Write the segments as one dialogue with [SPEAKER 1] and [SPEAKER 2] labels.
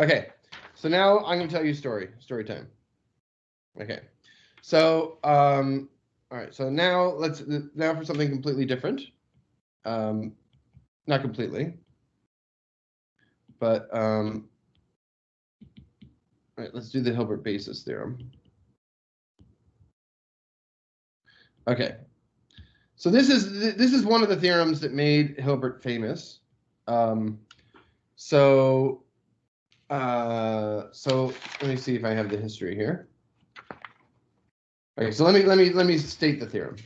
[SPEAKER 1] Okay, so now I'm going to tell you story time. Okay, so all right, so now now for something completely different. Not completely, but all right, let's do the Hilbert basis theorem. Okay, so this is one of the theorems that made Hilbert famous. So let me see if I have the history here. Okay, so let me state the theorem.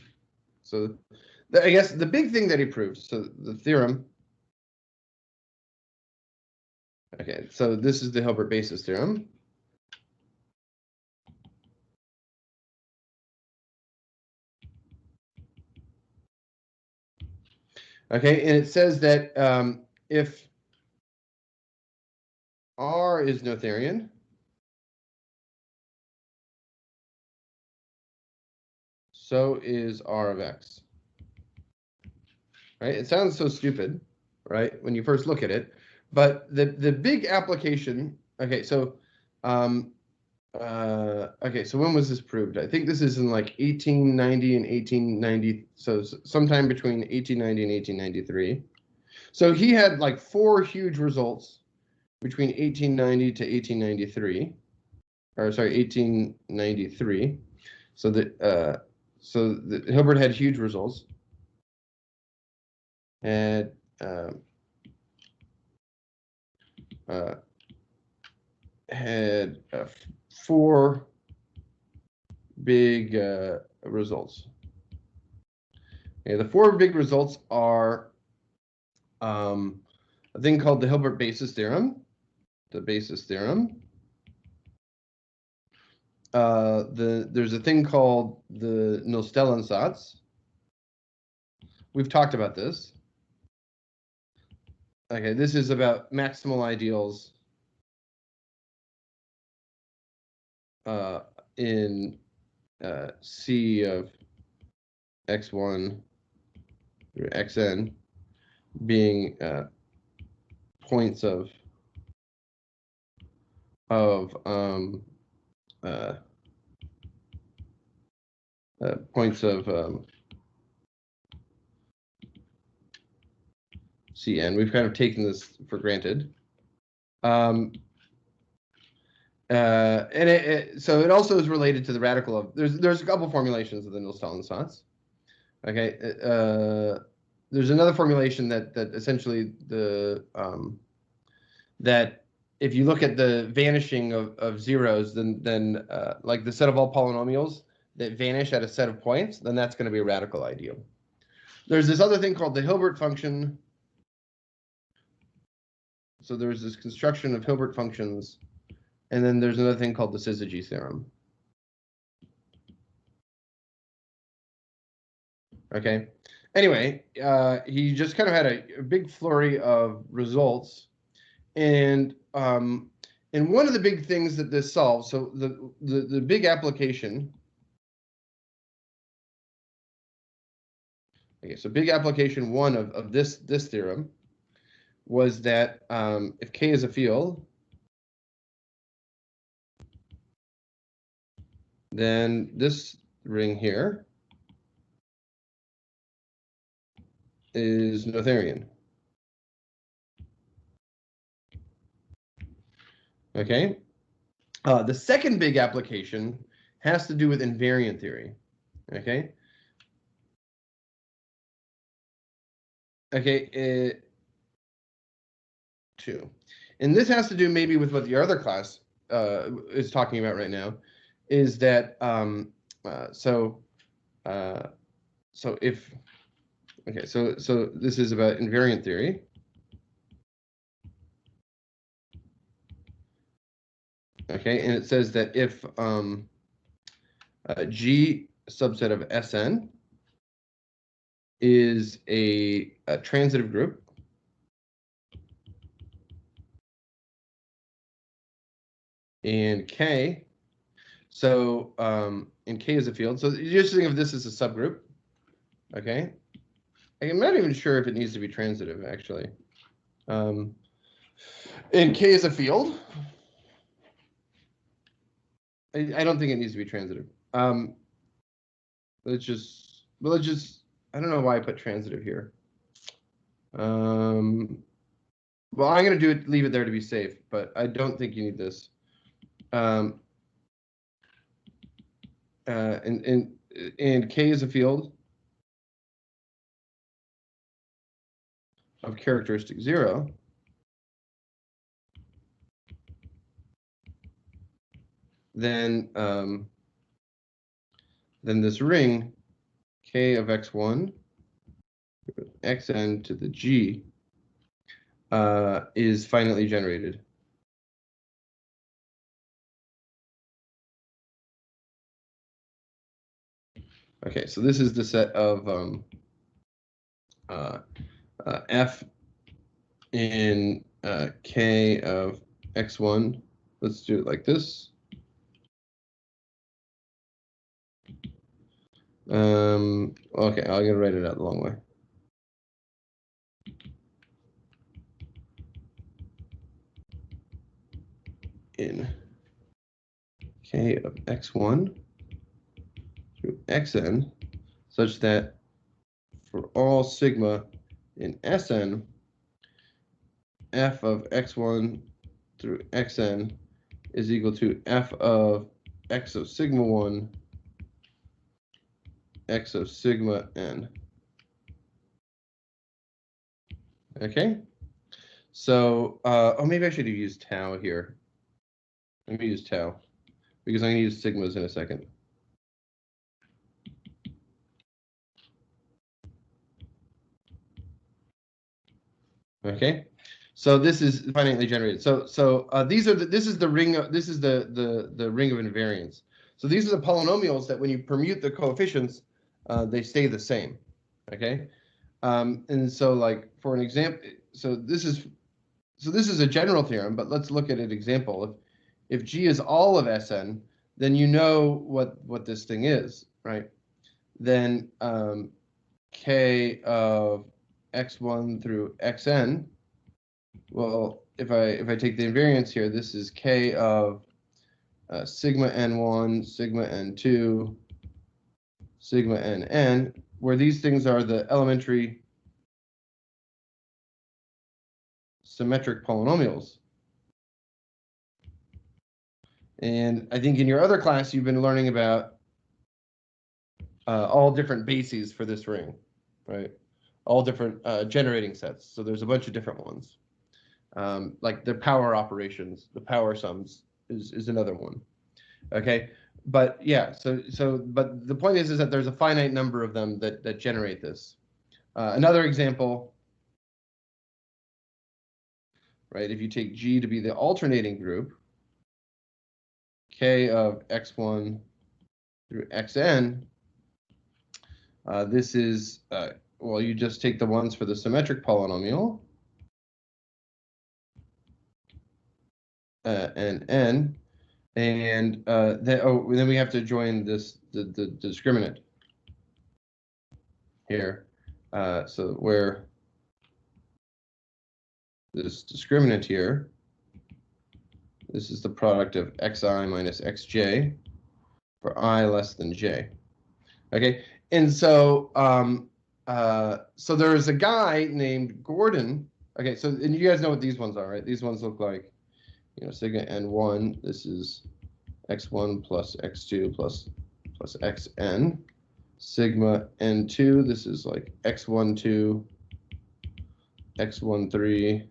[SPEAKER 1] So I guess the big thing that he proves. So the theorem. Okay, so this is the Hilbert basis theorem. Okay, and it says that if R is Noetherian, so is R of X. Right? It sounds so stupid, right, when you first look at it, but the big application. Okay, so okay, so when was this proved? I think this is in like 1890 and 1890, so sometime between 1890 and 1893. So he had like 4 huge results between 1890 to 1893, or sorry, 1893. So Hilbert had huge results. Had had 4 big results. Okay, the 4 big results are a thing called the Hilbert basis theorem, the basis theorem. There's a thing called the Nullstellensatz. We've talked about this. Okay, this is about maximal ideals in C of x1 through xn being points of Cn. We've kind of taken this for granted. And so it also is related to the radical of, there's a couple formulations of the Nullstellensatz. Okay, there's another formulation that essentially that if you look at the vanishing of zeros, then like the set of all polynomials that vanish at a set of points, then that's going to be a radical ideal. There's this other thing called the Hilbert function. So there's this construction of Hilbert functions, and then there's another thing called the syzygy theorem. Okay. Anyway, he just kind of had a big flurry of results, and one of the big things that this solves. So the big application. Okay, so big application 1 of this theorem was that if K is a field, then this ring here is Noetherian. Okay. The second big application has to do with invariant theory. Okay. Okay. 2. And this has to do maybe with what the other class is talking about right now, is that so if okay, so this is about invariant theory. Okay, and it says that if G subset of Sn is a transitive group, and K, so and K is a field, so you just think of this as a subgroup. Okay, I'm not even sure if it needs to be transitive actually. And K is a field. I don't think it needs to be transitive. Let's just, I don't know why I put transitive here. Well, I'm going to leave it there to be safe, but I don't think you need this. And K is a field of characteristic 0. Then this ring K of x1 xn to the G is finitely generated. Okay, so this is the set of F in K of x1. Let's do it like this. Okay, I'm gonna write it out the long way. In K of x1 through xn, such that for all sigma in Sn, f of x1 through xn is equal to f of x of sigma 1 x of sigma n. Okay, so oh, maybe I should have used tau here. Let me use tau because I'm going to use sigmas in a second. Okay, so this is finitely generated. So this is the ring of the ring of invariance. So these are the polynomials that when you permute the coefficients, they stay the same. Okay, and so like for an example, so this is a general theorem, but let's look at an example. If G is all of Sn, then you know what this thing is, right? Then K of x1 through xn. Well, if I take the invariance here, this is K of sigma n1, sigma n2, sigma nn, where these things are the elementary symmetric polynomials. And I think in your other class, you've been learning about all different bases for this ring, right? All different generating sets. So there's a bunch of different ones. Like the power operations, the power sums is another one. Okay, but yeah, but the point is that there's a finite number of them that generate this. Another example, right? If you take G to be the alternating group, K of x1 through xn, this is well, you just take the ones for the symmetric polynomial. And n, and then we have to join this the discriminant here. So where this discriminant here, this is the product of xi minus xj for I less than j. Okay, and so so there's a guy named Gordon. Okay, so and you guys know what these ones are, right? These ones look like, you know, sigma n1, this is x1 plus x2 plus xn. Sigma n2, this is like x12, x13,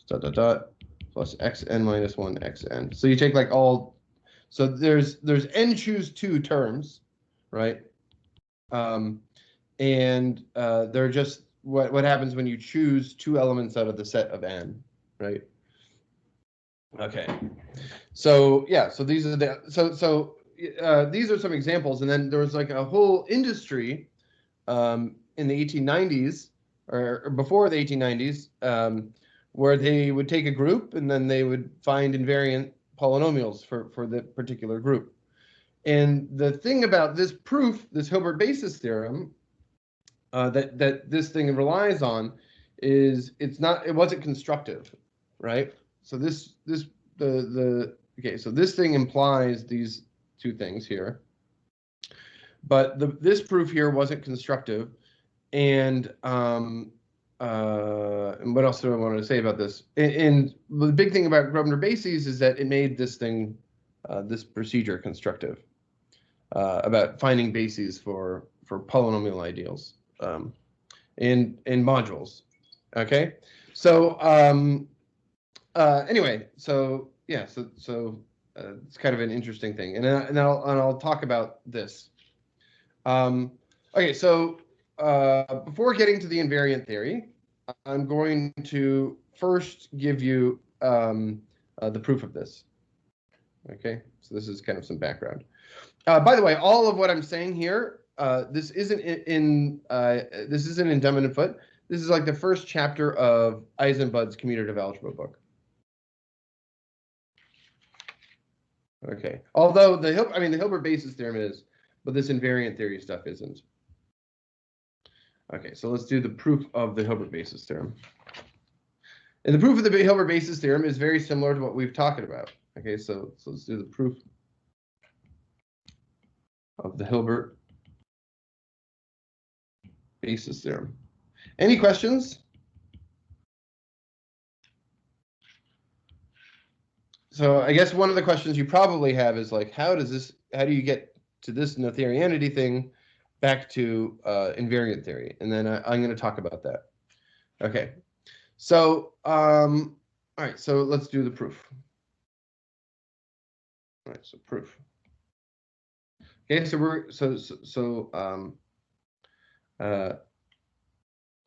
[SPEAKER 1] dot dot dot, plus xn minus 1 xn. So you take like all, so there's n choose 2 terms, right? And they're just what happens when you choose 2 elements out of the set of n, right? Okay, so yeah, so these are these are some examples, and then there was like a whole industry in the 1890s or before the 1890s where they would take a group and then they would find invariant polynomials for the particular group. And the thing about this proof, this Hilbert basis theorem, that this thing relies on, is it wasn't constructive, right? So so this thing implies these two things here, but this proof here wasn't constructive. And what else do I want to say about this? And the big thing about Grosvenor bases is that it made this thing, this procedure constructive about finding bases for polynomial ideals in modules. Okay, so anyway, so yeah, so it's kind of an interesting thing, and I'll talk about this. Okay, so before getting to the invariant theory, I'm going to first give you the proof of this. Okay, so this is kind of some background. By the way, all of what I'm saying here, this isn't in Dumb & Foot. This is like the first chapter of Eisenbud's commutative algebra book. Okay, although the Hilbert basis theorem is, but this invariant theory stuff isn't. Okay, so let's do the proof of the Hilbert basis theorem. And the proof of the Hilbert basis theorem is very similar to what we've talked about. Okay, so let's do the proof of the Hilbert basis theorem. Any questions? So I guess one of the questions you probably have is like, how do you get to this Noetherianity thing back to invariant theory? And then I'm going to talk about that. Okay, so all right, so let's do the proof. All right, so proof. Okay, so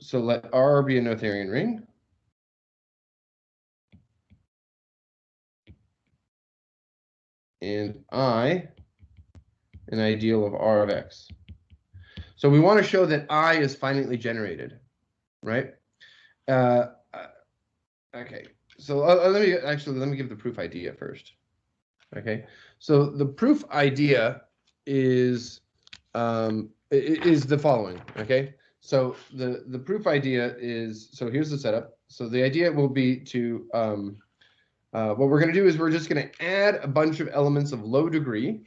[SPEAKER 1] so let R be a Noetherian ring. And I an ideal of R of X. So we want to show that I is finitely generated, right? Okay, so let me give the proof idea first. Okay, so the proof idea is the following. Okay, so the proof idea is, so here's the setup. So the idea will be to what we're going to do is we're just going to add a bunch of elements of low degree.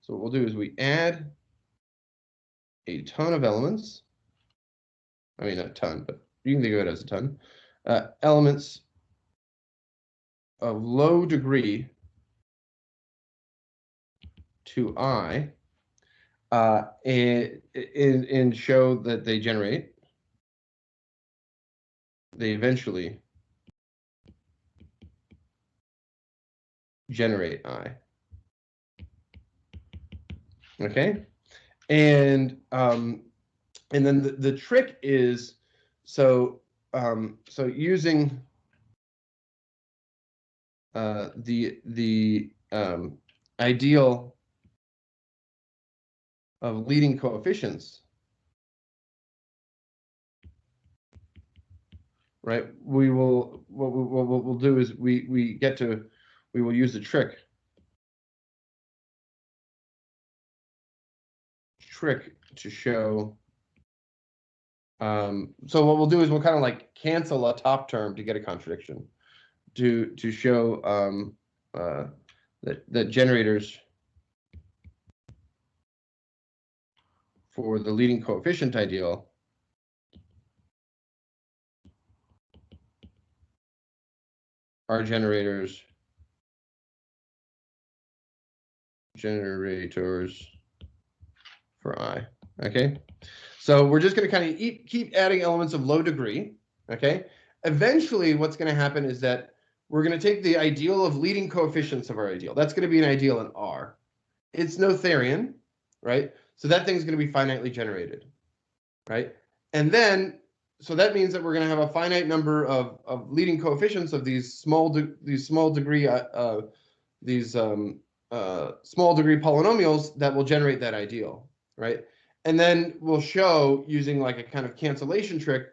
[SPEAKER 1] So what we'll do is we add a ton of elements. I mean, not a ton, but you can think of it as a ton. Elements of low degree to I, and show that they eventually generate I. Okay, and then the trick is so using the ideal of leading coefficients, right? What we'll do is we will use the trick to show. So what we'll do is we'll kind of like cancel a top term to get a contradiction, to show that generators for the leading coefficient ideal are generators for I. Okay, so we're just going to kind of keep adding elements of low degree. Okay, eventually what's going to happen is that we're going to take the ideal of leading coefficients of our ideal. That's going to be an ideal in R. It's Noetherian, right? So that thing's going to be finitely generated, right? And then, so that means that we're going to have a finite number of leading coefficients of these small degree polynomials that will generate that ideal, right? And then we'll show using like a kind of cancellation trick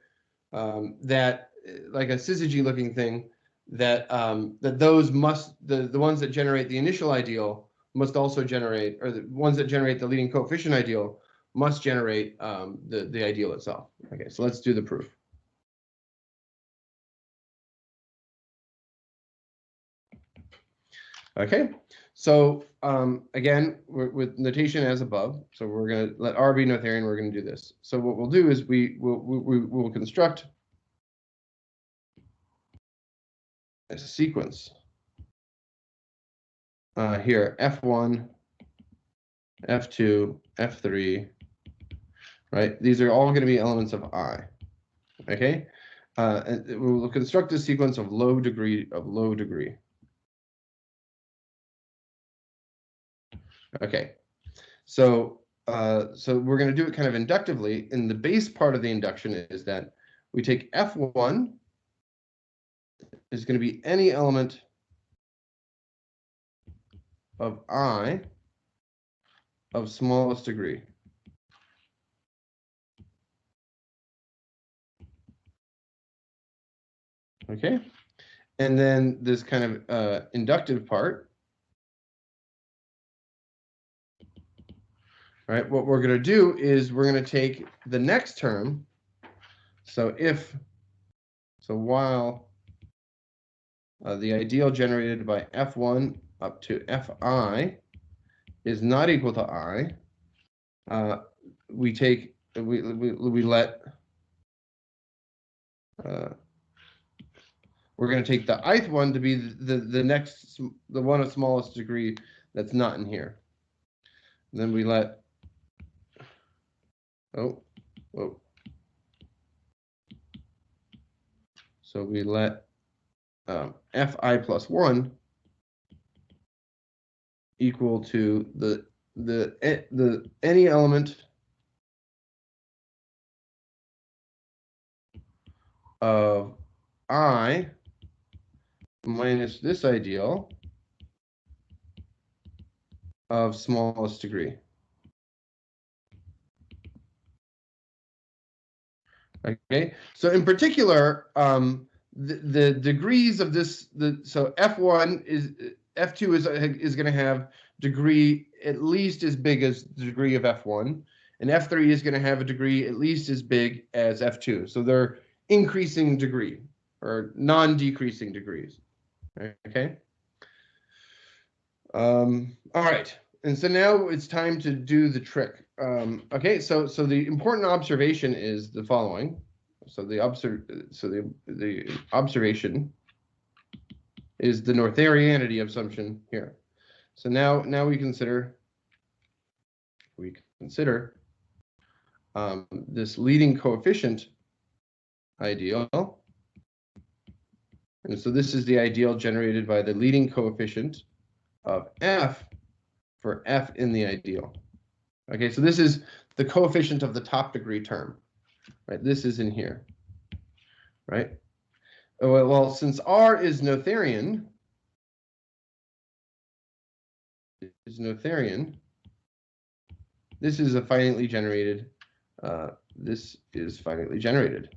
[SPEAKER 1] that, like a syzygy looking thing, that that those must, the ones that generate the initial ideal must also generate, or the ones that generate the leading coefficient ideal must generate the ideal itself. Okay, so let's do the proof. Okay, so again, with notation as above, so we're going to let R be Noetherian, we're going to do this. So what we'll do is we'll construct a sequence here, F1, F2, F3, right? These are all going to be elements of I, okay? And we'll construct a sequence of low degree. Okay, so we're going to do it kind of inductively. And the base part of the induction is that we take F1 is going to be any element of I of smallest degree. Okay, and then this kind of inductive part, right? What we're going to do is we're going to take the next term. So while the ideal generated by F1 up to Fi is not equal to I, we let we're going to take the ith one to be the one of smallest degree that's not in here. And then we let so we let Fi plus 1 equal to the any element of I minus this ideal of smallest degree. Okay, so in particular, the degrees of this, so F1 is F2 is going to have degree at least as big as the degree of F1, and F3 is going to have a degree at least as big as F2. So they're increasing degree or non-decreasing degrees. Okay. All right, and so now it's time to do the trick. Okay, so the important observation is the following. So the observation is the Noetherianity assumption here. So now we consider this leading coefficient ideal, and so this is the ideal generated by the leading coefficient of F for F in the ideal. Okay, so this is the coefficient of the top degree term, right? This is in here, right? Well, since R is Noetherian, this is a finitely generated. This is finitely generated.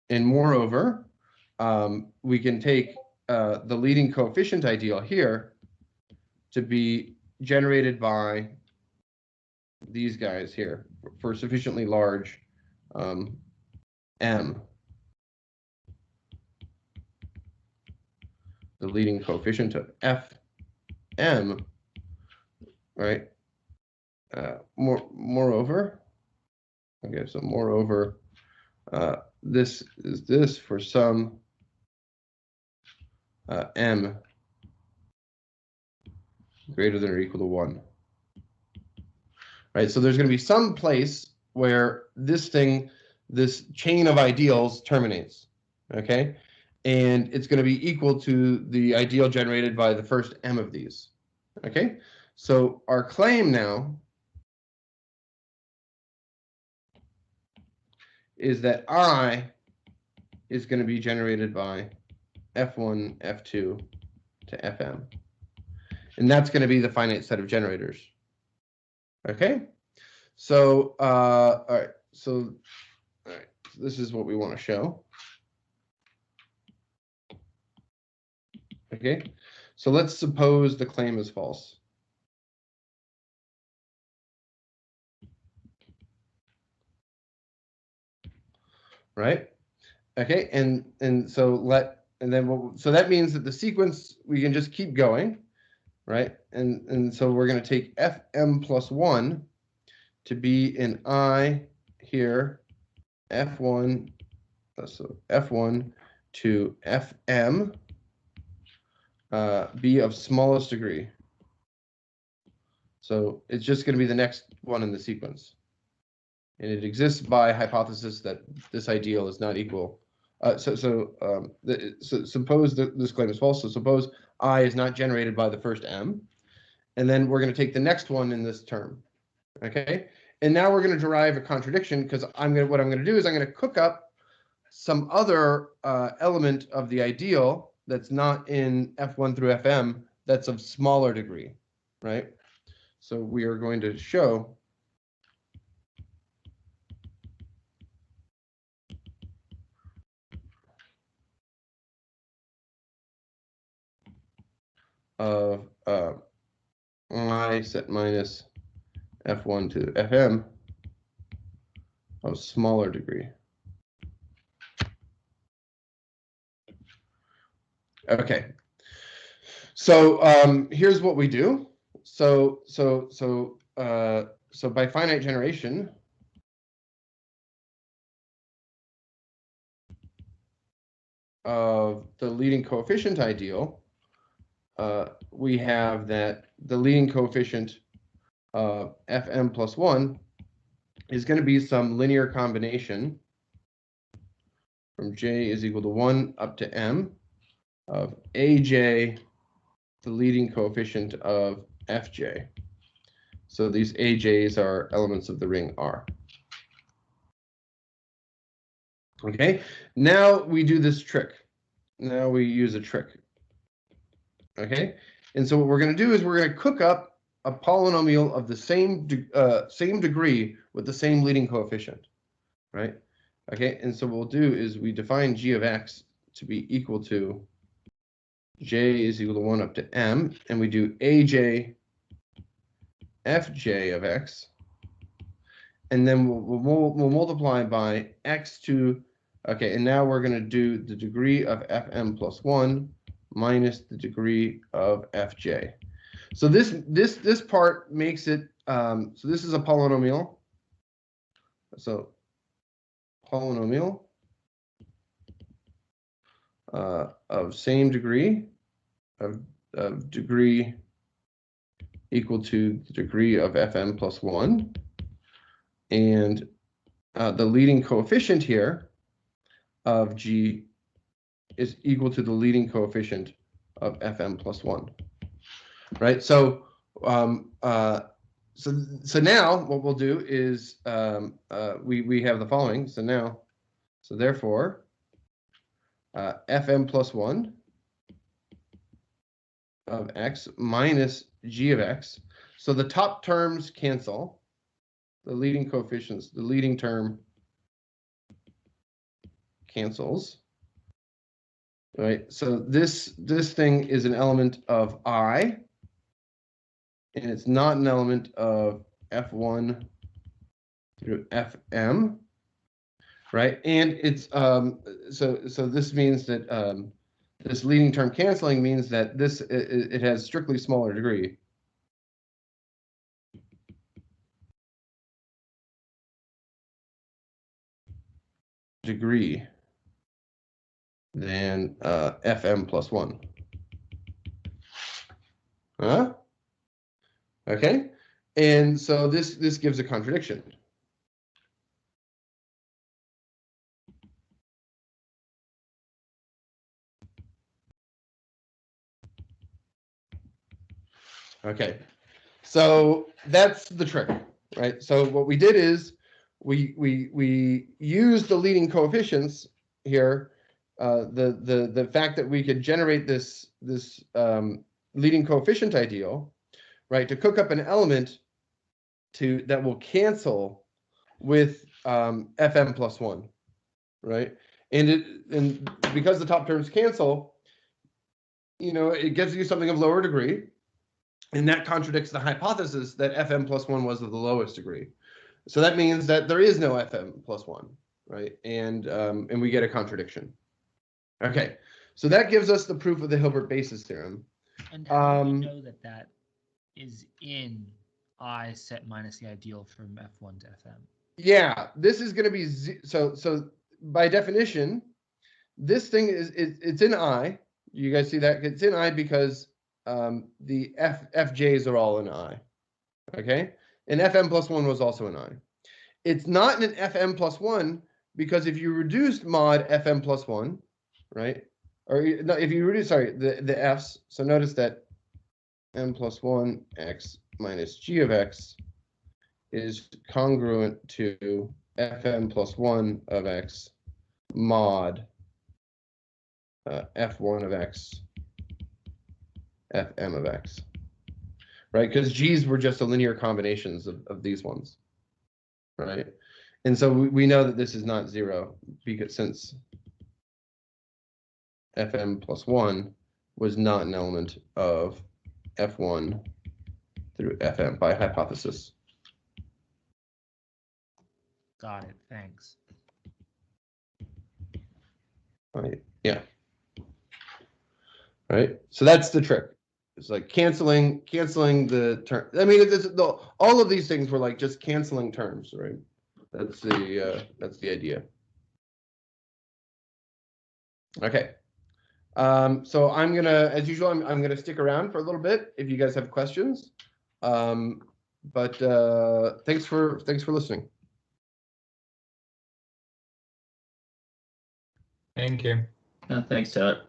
[SPEAKER 1] And moreover, we can take the leading coefficient ideal here to be generated by these guys here for sufficiently large M. The leading coefficient of Fm, right? Moreover, okay, so moreover, this is this for some M greater than or equal to 1. Right, so there's going to be some place where this chain of ideals terminates, okay? And it's going to be equal to the ideal generated by the first M of these, okay? So our claim now is that I is going to be generated by F1, F2 to Fm. And that's going to be the finite set of generators. Okay? So, all right. So this is what we want to show. Okay? So let's suppose the claim is false. Right? Okay, and so so that means that the sequence, we can just keep going, right? And so we're going to take fm plus 1 to be in I here, f1, so f1 to fm, be of smallest degree. So it's just going to be the next one in the sequence. And it exists by hypothesis that this ideal is not equal. So suppose that this claim is false. So suppose I is not generated by the first m. And then we're going to take the next one in this term. Okay. And now we're going to derive a contradiction, because what I'm going to do is I'm going to cook up some other element of the ideal that's not in f1 through fm that's of smaller degree, right? So we are going to show of I set minus f1 to fm of smaller degree. Okay. So here's what we do. So by finite generation, of the leading coefficient ideal, we have that the leading coefficient of fm plus 1 is going to be some linear combination from j is equal to 1 up to m of aj, the leading coefficient of fj. So these aj's are elements of the ring R. Okay, now we do this trick. Now we use a trick. Okay, and so what we're going to do is we're going to cook up a polynomial of the same degree with the same leading coefficient, right? Okay, and so what we'll do is we define g of x to be equal to j is equal to 1 up to m, and we do aj fj of x, and then we'll multiply by x to, okay, and now we're going to do the degree of fm plus 1 minus the degree of fj. So this part makes it, so this is a polynomial. So polynomial of same degree, of degree equal to the degree of fm plus 1. And the leading coefficient here of g is equal to the leading coefficient of fm plus 1. Right? So so now what we'll do is we have the following. So therefore fm plus 1 of x minus g of x. So the top terms cancel. The leading coefficients, the leading term cancels. Right? So this thing is an element of I, and it's not an element of f1 through fm, right? And it's so this means that this leading term canceling means that it has strictly smaller degree. Than fm plus 1. Huh? Okay, and so this gives a contradiction. Okay, so that's the trick, right? So what we did is we used the leading coefficients here, the fact that we could generate this leading coefficient ideal, right, to cook up an element that will cancel with fm plus 1, right? And because the top terms cancel, it gives you something of lower degree, and that contradicts the hypothesis that fm plus 1 was of the lowest degree. So that means that there is no fm plus 1, right? And we get a contradiction. Okay, so that gives us the proof of the Hilbert basis theorem.
[SPEAKER 2] And how do we know that that is in I set minus the ideal from F1 to Fm? Yeah,
[SPEAKER 1] this is going to be so by definition, this thing it's in I. You guys see that? It's in I because the FJs are all in I. Okay, and Fm plus 1 was also in I. It's not in an Fm plus 1 because if you reduced mod Fm plus 1, right? Or no, if you reduce, sorry, the F's. So notice that m plus 1 x minus g of x is congruent to Fm plus 1 of x mod F1 of x Fm of x. Right? Because g's were just a linear combinations of these ones. Right? And so we know that this is not 0 because since Fm plus 1 was not an element of F1 through Fm by hypothesis.
[SPEAKER 2] Got it. Thanks.
[SPEAKER 1] Right. Yeah. Right. So that's the trick. It's like canceling the term. I mean, all of these things were like just canceling terms, right? That's the idea. Okay. So I'm gonna, as usual, I'm gonna stick around for a little bit if you guys have questions. But thanks for listening.
[SPEAKER 3] Thank you.
[SPEAKER 4] Thanks, Tyler.